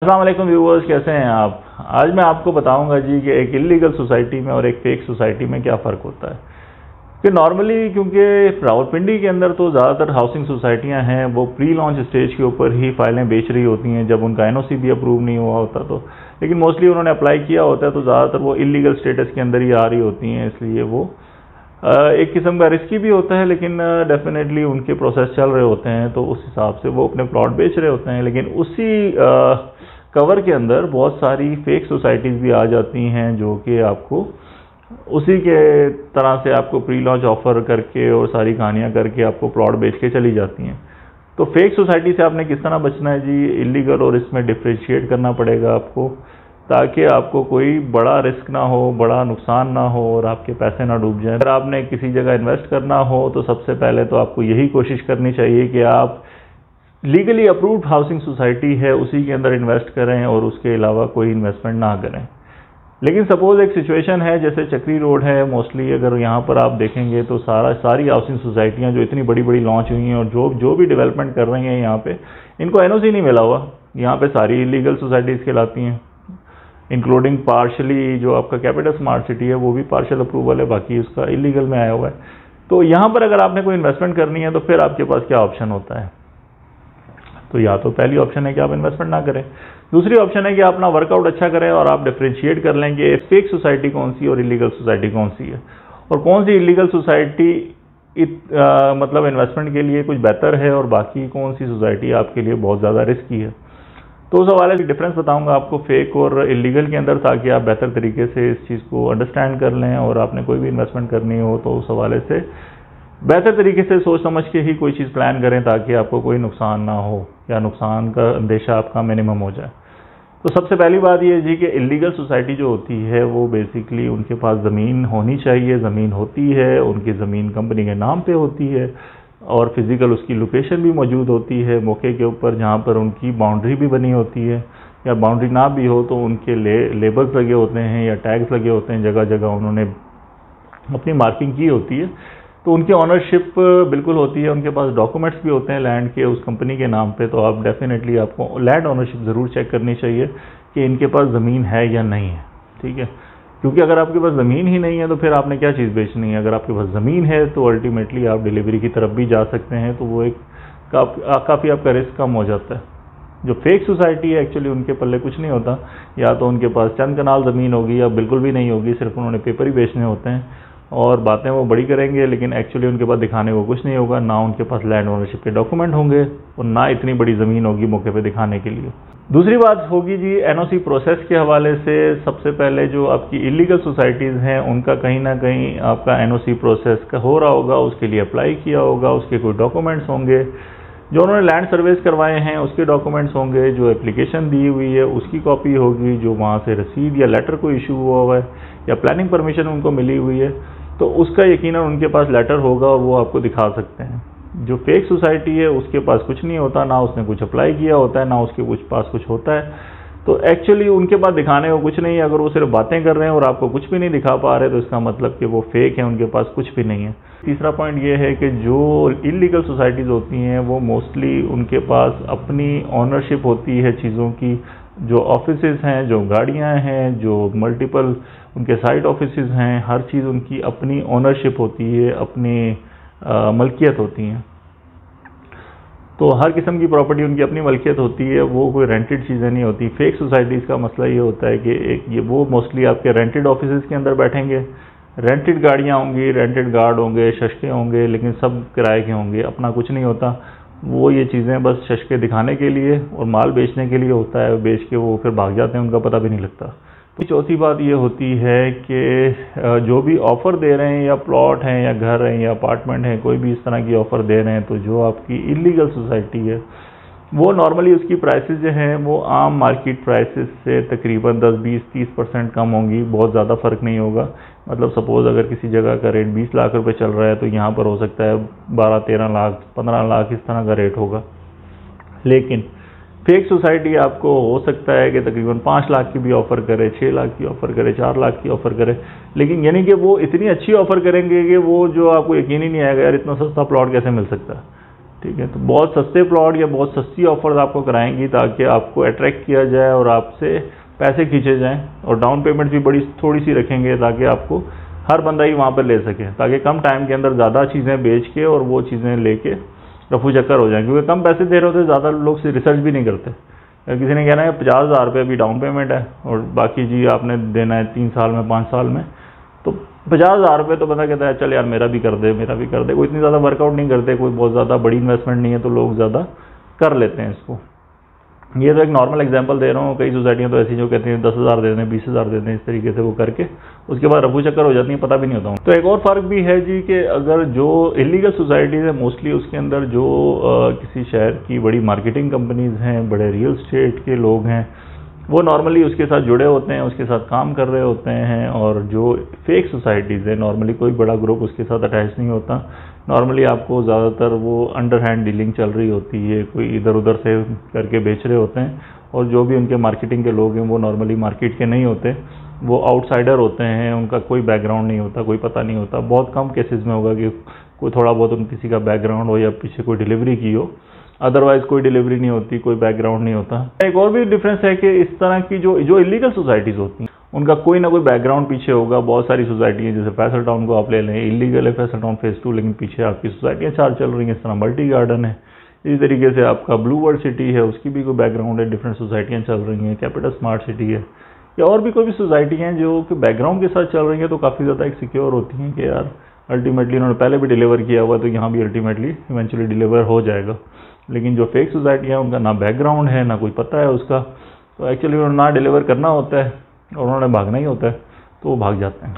अस्सलाम वालेकुम व्यूअर्स, कैसे हैं आप। आज मैं आपको बताऊंगा जी कि एक इलीगल सोसाइटी में और एक फेक सोसाइटी में क्या फ़र्क होता है। कि नॉर्मली क्योंकि रावलपिंडी के अंदर तो ज़्यादातर हाउसिंग सोसाइटियां हैं वो प्री लॉन्च स्टेज के ऊपर ही फाइलें बेच रही होती हैं जब उनका एनओसी भी अप्रूव नहीं हुआ होता तो, लेकिन मोस्टली उन्होंने अप्लाई किया होता है तो ज़्यादातर वो इलीगल स्टेटस के अंदर ही आ रही होती हैं, इसलिए वो एक किस्म का रिस्की भी होता है, लेकिन डेफिनेटली उनके प्रोसेस चल रहे होते हैं तो उस हिसाब से वो अपने प्लॉट बेच रहे होते हैं। लेकिन उसी कवर के अंदर बहुत सारी फेक सोसाइटीज़ भी आ जाती हैं जो कि आपको उसी के तरह से आपको प्री लॉन्च ऑफर करके और सारी कहानियां करके आपको प्लॉट बेच के चली जाती हैं। तो फेक सोसाइटी से आपने किस तरह बचना है जी, इलीगल और इसमें डिफ्रेंशिएट करना पड़ेगा आपको, ताकि आपको कोई बड़ा रिस्क ना हो, बड़ा नुकसान ना हो और आपके पैसे ना डूब जाए। अगर आपने किसी जगह इन्वेस्ट करना हो तो सबसे पहले तो आपको यही कोशिश करनी चाहिए कि आप लीगली अप्रूव्ड हाउसिंग सोसाइटी है उसी के अंदर इन्वेस्ट करें और उसके अलावा कोई इन्वेस्टमेंट ना करें। लेकिन सपोज एक सिचुएशन है जैसे चक्री रोड है, मोस्टली अगर यहाँ पर आप देखेंगे तो सारी हाउसिंग सोसाइटियाँ जो इतनी बड़ी बड़ी लॉन्च हुई हैं और जो भी डेवलपमेंट कर रही हैं यहाँ पे, इनको एनओसी नहीं मिला हुआ। यहाँ पे सारी इलीगल सोसाइटीज़ कहलाती हैं, इंक्लूडिंग पार्शली जो आपका कैपिटल स्मार्ट सिटी है वो भी पार्शल अप्रूवल है, बाकी उसका इलीगल में आया हुआ है। तो यहाँ पर अगर आपने कोई इन्वेस्टमेंट करनी है तो फिर आपके पास क्या ऑप्शन होता है। तो या तो पहली ऑप्शन है कि आप इन्वेस्टमेंट ना करें, दूसरी ऑप्शन है कि आप अपना वर्कआउट अच्छा करें और आप डिफ्रेंशिएट कर लें कि फेक सोसाइटी कौन सी और इलीगल सोसाइटी कौन सी है और कौन सी इलीगल सोसाइटी मतलब इन्वेस्टमेंट के लिए कुछ बेहतर है और बाकी कौन सी सोसाइटी आपके लिए बहुत ज़्यादा रिस्की है। तो उस हवाले से डिफरेंस बताऊंगा आपको फेक और इलीगल के अंदर, ताकि आप बेहतर तरीके से इस चीज़ को अंडरस्टैंड कर लें और आपने कोई भी इन्वेस्टमेंट करनी हो तो उस हवाले से बेहतर तरीके से सोच समझ के ही कोई चीज़ प्लान करें ताकि आपको कोई नुकसान ना हो या नुकसान का अंदेशा आपका मिनिमम हो जाए। तो सबसे पहली बात ये जी कि इलीगल सोसाइटी जो होती है वो बेसिकली उनके पास ज़मीन होनी चाहिए, ज़मीन होती है, उनकी ज़मीन कंपनी के नाम पे होती है और फिज़िकल उसकी लोकेशन भी मौजूद होती है मौके के ऊपर, जहाँ पर उनकी बाउंड्री भी बनी होती है, या बाउंड्री ना भी हो तो उनके लेबल्स लगे होते हैं या टैग्स लगे होते हैं, जगह जगह उन्होंने अपनी मार्किंग की होती है। तो उनकी ऑनरशिप बिल्कुल होती है, उनके पास डॉक्यूमेंट्स भी होते हैं लैंड के उस कंपनी के नाम पे। तो आप डेफिनेटली आपको लैंड ऑनरशिप ज़रूर चेक करनी चाहिए कि इनके पास ज़मीन है या नहीं है, ठीक है। क्योंकि अगर आपके पास ज़मीन ही नहीं है तो फिर आपने क्या चीज़ बेचनी है। अगर आपके पास ज़मीन है तो अल्टीमेटली आप डिलीवरी की तरफ भी जा सकते हैं, तो वो एक काफ़ी आपका रिस्क कम हो जाता है। जो फेक सोसाइटी है एक्चुअली उनके पल्ले कुछ नहीं होता, या तो उनके पास चंद कनाल ज़मीन होगी या बिल्कुल भी नहीं होगी, सिर्फ उन्होंने पेपर ही बेचने होते हैं और बातें वो बड़ी करेंगे, लेकिन एक्चुअली उनके पास दिखाने को कुछ नहीं होगा। ना उनके पास लैंड ओनरशिप के डॉक्यूमेंट होंगे और ना इतनी बड़ी ज़मीन होगी मौके पे दिखाने के लिए। दूसरी बात होगी जी एनओसी प्रोसेस के हवाले से। सबसे पहले जो आपकी इलीगल सोसाइटीज़ हैं उनका कहीं ना कहीं आपका एनओसी प्रोसेस का हो रहा होगा, उसके लिए अप्लाई किया होगा, उसके कोई डॉक्यूमेंट्स होंगे, जो उन्होंने लैंड सर्वेस करवाए हैं उसके डॉक्यूमेंट्स होंगे, जो एप्लीकेशन दी हुई है उसकी कॉपी होगी, जो वहाँ से रसीद या लेटर को इशू हुआ है या प्लानिंग परमिशन उनको मिली हुई है तो उसका यकीनन उनके पास लेटर होगा और वो आपको दिखा सकते हैं। जो फेक सोसाइटी है उसके पास कुछ नहीं होता, ना उसने कुछ अप्लाई किया होता है, ना उसके पास कुछ होता है, तो एक्चुअली उनके पास दिखाने को कुछ नहीं है। अगर वो सिर्फ बातें कर रहे हैं और आपको कुछ भी नहीं दिखा पा रहे तो इसका मतलब कि वो फेक है, उनके पास कुछ भी नहीं है। तीसरा पॉइंट ये है कि जो इलीगल सोसाइटीज़ होती हैं वो मोस्टली उनके पास अपनी ऑनरशिप होती है चीज़ों की, जो ऑफिसेज हैं, जो गाड़ियां हैं, जो मल्टीपल उनके साइट ऑफिसेज हैं, हर चीज़ उनकी अपनी ओनरशिप होती है, अपनी मलकियत होती हैं। तो हर किस्म की प्रॉपर्टी उनकी अपनी मलकियत होती है, वो कोई रेंटेड चीज़ें नहीं होती। फेक सोसाइटीज़ का मसला ये होता है कि वो मोस्टली आपके रेंटेड ऑफिसेज के अंदर बैठेंगे, रेंटेड गाड़ियाँ होंगी, रेंटेड गार्ड होंगे, शशके होंगे, लेकिन सब किराए के होंगे, अपना कुछ नहीं होता। वो ये चीज़ें बस शशके दिखाने के लिए और माल बेचने के लिए होता है, बेच के वो फिर भाग जाते हैं, उनका पता भी नहीं लगता। तो चौथी बात ये होती है कि जो भी ऑफ़र दे रहे हैं, या प्लॉट हैं या घर हैं या अपार्टमेंट हैं, कोई भी इस तरह की ऑफ़र दे रहे हैं, तो जो आपकी इलीगल सोसाइटी है वो नॉर्मली उसकी प्राइसेस जो हैं वो आम मार्केट प्राइसेस से तकरीबन 10, 20, 30% कम होंगी, बहुत ज़्यादा फ़र्क नहीं होगा। मतलब सपोज़ अगर किसी जगह का रेट 20 लाख रुपए चल रहा है तो यहाँ पर हो सकता है 12, 13 लाख, 15 लाख इस तरह का रेट होगा। लेकिन फेक सोसाइटी आपको हो सकता है कि तकरीबन 5 लाख की भी ऑफ़र करे, 6 लाख की ऑफ़र करे, 4 लाख की ऑफ़र करे, लेकिन यानी कि वो इतनी अच्छी ऑफ़र करेंगे कि वो जो आपको यकीन ही नहीं आएगा यार इतना सस्ता प्लॉट कैसे मिल सकता है। ठीक है। तो बहुत सस्ते प्लॉट या बहुत सस्ती ऑफर्स आपको कराएंगी ताकि आपको अट्रैक्ट किया जाए और आपसे पैसे खींचे जाएं, और डाउन पेमेंट भी बड़ी थोड़ी सी रखेंगे ताकि आपको हर बंदा ही वहाँ पर ले सके, ताकि कम टाइम के अंदर ज़्यादा चीज़ें बेच के और वो चीज़ें लेके रफू चक्कर हो जाए। क्योंकि कम पैसे दे रहे होते ज़्यादा लोग से रिसर्च भी नहीं करते। किसी ने कहना है 50,000 रुपये अभी डाउन पेमेंट है और बाकी जी आपने देना है 3 साल में 5 साल में, तो 50,000 रुपये तो बंदा कहता है चल यार मेरा भी कर दे, मेरा भी कर दे। कोई इतनी ज़्यादा वर्कआउट नहीं करते, कोई बहुत ज़्यादा बड़ी इन्वेस्टमेंट नहीं है तो लोग ज़्यादा कर लेते हैं इसको। ये तो एक नॉर्मल एग्जांपल दे रहा हूँ। कई सोसाइटियाँ तो ऐसी जो कहती हैं 10,000 दे दें, 20,000 दे दें, इस तरीके से वो करके उसके बाद रफू चक्कर हो जाती है, पता भी नहीं होता। तो एक और फ़र्क भी है जी कि अगर जो इलीगल सोसाइटीज़ है मोस्टली उसके अंदर जो किसी शहर की बड़ी मार्केटिंग कंपनीज़ हैं, बड़े रियल स्टेट के लोग हैं, वो नॉर्मली उसके साथ जुड़े होते हैं, उसके साथ काम कर रहे होते हैं। और जो फेक सोसाइटीज़ है नॉर्मली कोई बड़ा ग्रुप उसके साथ अटैच नहीं होता। नॉर्मली आपको ज़्यादातर वो अंडर हैंड डीलिंग चल रही होती है, कोई इधर उधर से करके बेच रहे होते हैं। और जो भी उनके मार्केटिंग के लोग हैं वो नॉर्मली मार्केट के नहीं होते, वो आउटसाइडर होते हैं, उनका कोई बैकग्राउंड नहीं होता, कोई पता नहीं होता। बहुत कम केसेस में होगा कि कोई थोड़ा बहुत उन किसी का बैकग्राउंड हो या पीछे कोई डिलीवरी की हो, अदरवाइज कोई डिलीवरी नहीं होती, कोई बैकग्राउंड नहीं होता। एक और भी डिफरेंस है कि इस तरह की जो इलीगल सोसाइटीज़ होती हैं उनका कोई ना कोई बैकग्राउंड पीछे होगा। बहुत सारी सोसाइटी है, जैसे फैसल टाउन को आप ले लें, इलीगल है फैसल टाउन फेज 2, लेकिन पीछे आपकी सोसाइटियाँ 4 चल रही हैं। इस तरह मल्टी गार्डन है, इसी तरीके से आपका ब्लू वर्ल्ड सिटी है, उसकी भी कोई बैकग्राउंड है, डिफरेंट सोसाइटियाँ चल रही हैं। कैपिटल स्मार्ट सिटी है, या और भी कोई भी सोसाइटी हैं जो कि बैकग्राउंड के साथ चल रही हैं, तो काफ़ी ज़्यादा एक सिक्योर होती हैं कि यार अल्टीमेटली उन्होंने पहले भी डिलीवर किया हुआ, तो यहाँ भी अल्टीमेटली इवेंचुअली डिलीवर हो जाएगा। लेकिन जो फेक सोसाइटी है उनका ना बैकग्राउंड है, ना कोई पता है उसका, तो एक्चुअली उन्होंने ना डिलीवर करना होता है और उन्होंने भागना ही होता है, तो वो भाग जाते हैं।